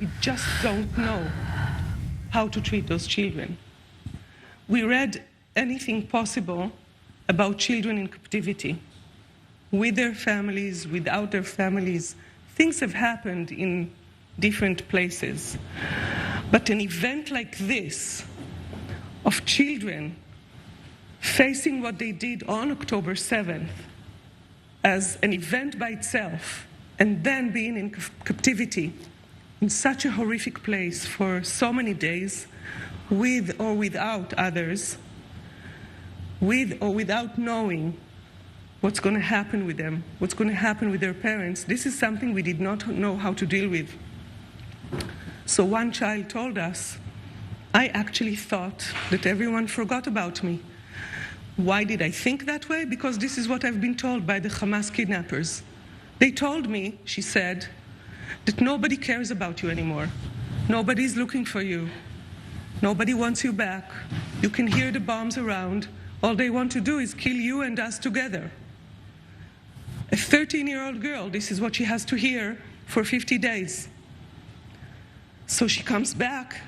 we just don't know how to treat those children. We read anything possible about children in captivity, with their families, without their families. Things have happened in different places. But an event like this, of children facing what they did on October 7th as an event by itself, and then being in captivity in such a horrific place for so many days, with or without others, with or without knowing what's going to happen with them, what's going to happen with their parents, this is something we did not know how to deal with. So one child told us, I actually thought that everyone forgot about me. Why did I think that way? Because this is what I've been told by the Hamas kidnappers. They told me, she said, that nobody cares about you anymore. Nobody's looking for you. Nobody wants you back. You can hear the bombs around. All they want to do is kill you and us together. A 13-year-old girl, this is what she has to hear for 50 days. So she comes back,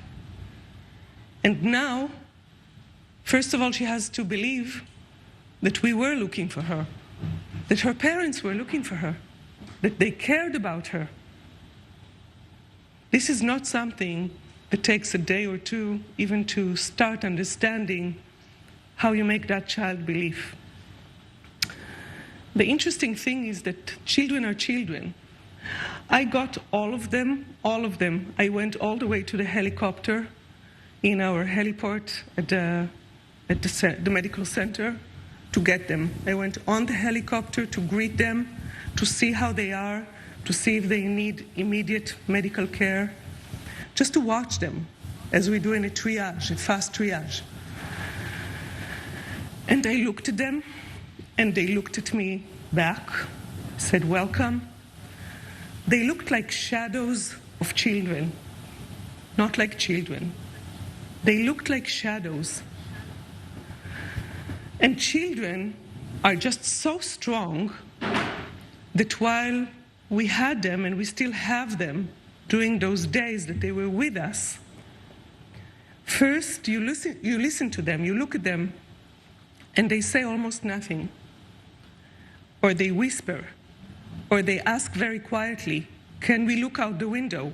and now, first of all, she has to believe that we were looking for her, that her parents were looking for her, that they cared about her. This is not something that takes a day or two even to start understanding how you make that child believe. The interesting thing is that children are children. I got all of them. I went all the way to the helicopter in our heliport at the medical center to get them. I went on the helicopter to greet them, to see how they are, to see if they need immediate medical care, just to watch them as we do in a triage, a fast triage. And I looked at them, and they looked at me back, said, welcome. They looked like shadows of children, not like children. They looked like shadows. And children are just so strong that while we had them, and we still have them during those days that they were with us, first you listen to them, you look at them, and they say almost nothing. Or they whisper, or they ask very quietly, can we look out the window?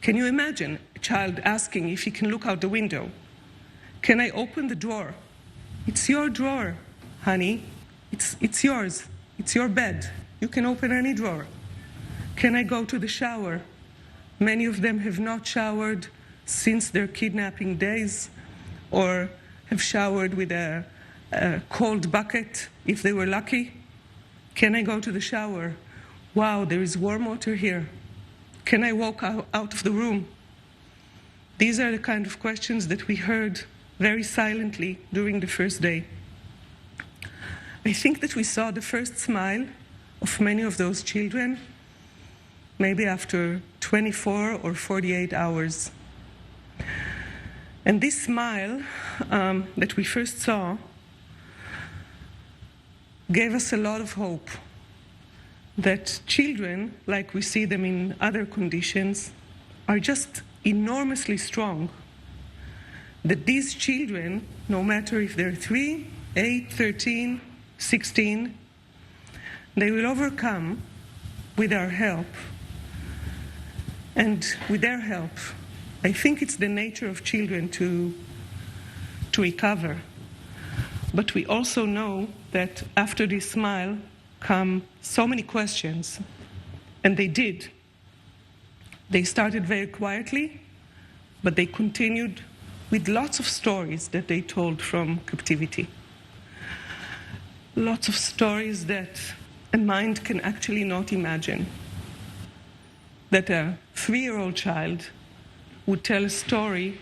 Can you imagine a child asking if he can look out the window? Can I open the drawer? It's your drawer, honey. It's yours. It's your bed. You can open any drawer. Can I go to the shower? Many of them have not showered since their kidnapping days, or have showered with a cold bucket if they were lucky. Can I go to the shower? Wow, there is warm water here. Can I walk out of the room? These are the kind of questions that we heard very silently during the first day. I think that we saw the first smile of many of those children, maybe after 24 or 48 hours. And this smile that we first saw gave us a lot of hope that children, like we see them in other conditions, are just enormously strong. That these children, no matter if they're 3, 8, 13, 16, they will overcome with our help. And with their help, I think it's the nature of children to recover. But we also know that after this smile come so many questions, and they did. They started very quietly, but they continued with lots of stories that they told from captivity. Lots of stories that a mind can actually not imagine. That a 3-year-old child would tell a story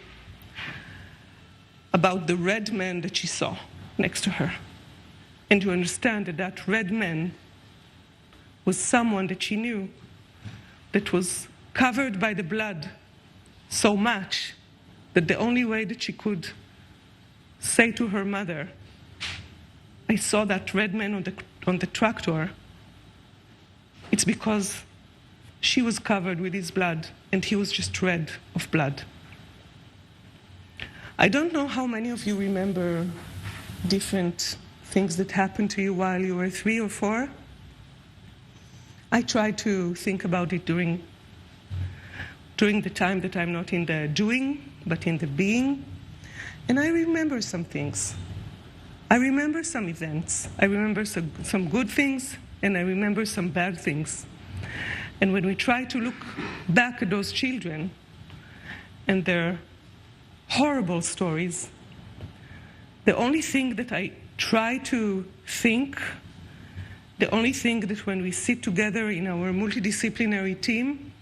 about the red man that she saw next to her. And to understand that that red man was someone that she knew, that was covered by the blood so much that the only way that she could say to her mother, I saw that red man on the tractor, it's because she was covered with his blood, and he was just red of blood. I don't know how many of you remember different things that happened to you while you were 3 or 4. I try to think about it during the time that I'm not in the doing, but in the being. And I remember some things. I remember some events. I remember some good things, and I remember some bad things. And when we try to look back at those children and their horrible stories, the only thing that I try to think, the only thing that when we sit together in our multidisciplinary team,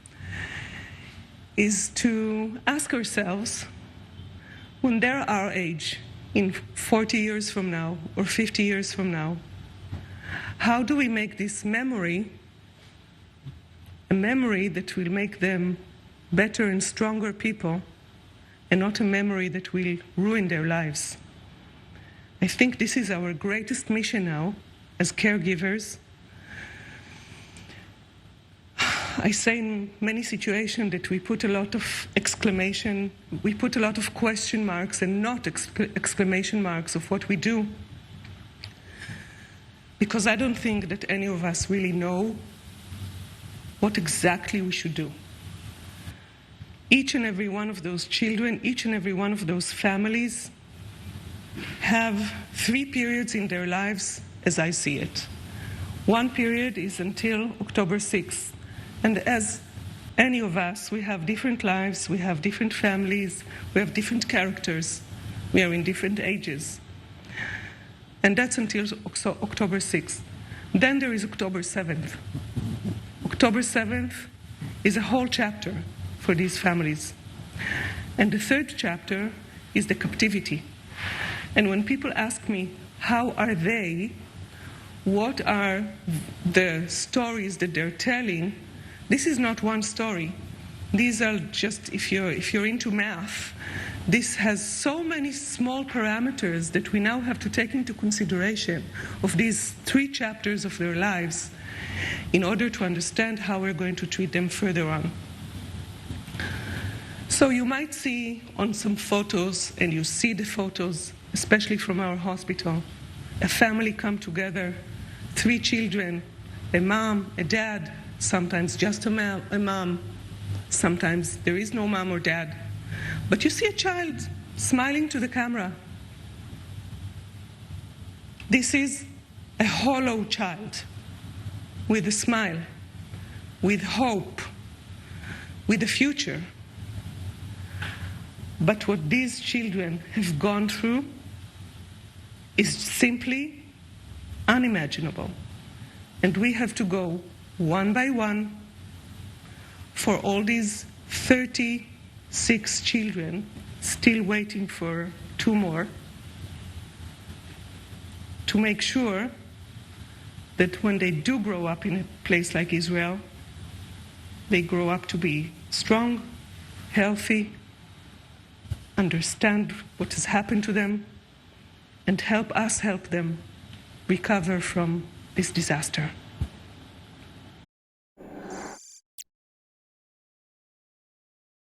is to ask ourselves, when they're our age, in 40 years from now or 50 years from now, how do we make this memory a memory that will make them better and stronger people, and not a memory that will ruin their lives? I think this is our greatest mission now as caregivers. I say in many situations that we put a lot of we put a lot of question marks and not exclamation marks of what we do, because I don't think that any of us really know what exactly we should do. Each and every one of those children, each and every one of those families have 3 periods in their lives as I see it. One period is until October 6th. And as any of us, we have different lives, we have different families, we have different characters, we are in different ages. And that's until October 6th. Then there is October 7th. October 7th is a whole chapter for these families. And the 3rd chapter is the captivity. And when people ask me, how are they? What are the stories that they're telling? This is not one story. These are just, if you're into math, this has so many small parameters that we now have to take into consideration of these 3 chapters of their lives in order to understand how we're going to treat them further on. So you might see on some photos, and you see the photos, especially from our hospital, a family come together, 3 children, a mom, a dad, sometimes just a mom, sometimes there is no mom or dad. But you see a child smiling to the camera. This is a hollow child with a smile, with hope, with a future. But what these children have gone through is simply unimaginable. And we have to go one by one for all these 36 children still waiting for 2 more, to make sure that when they do grow up in a place like Israel, they grow up to be strong, healthy, understand what has happened to them, and help us help them recover from this disaster.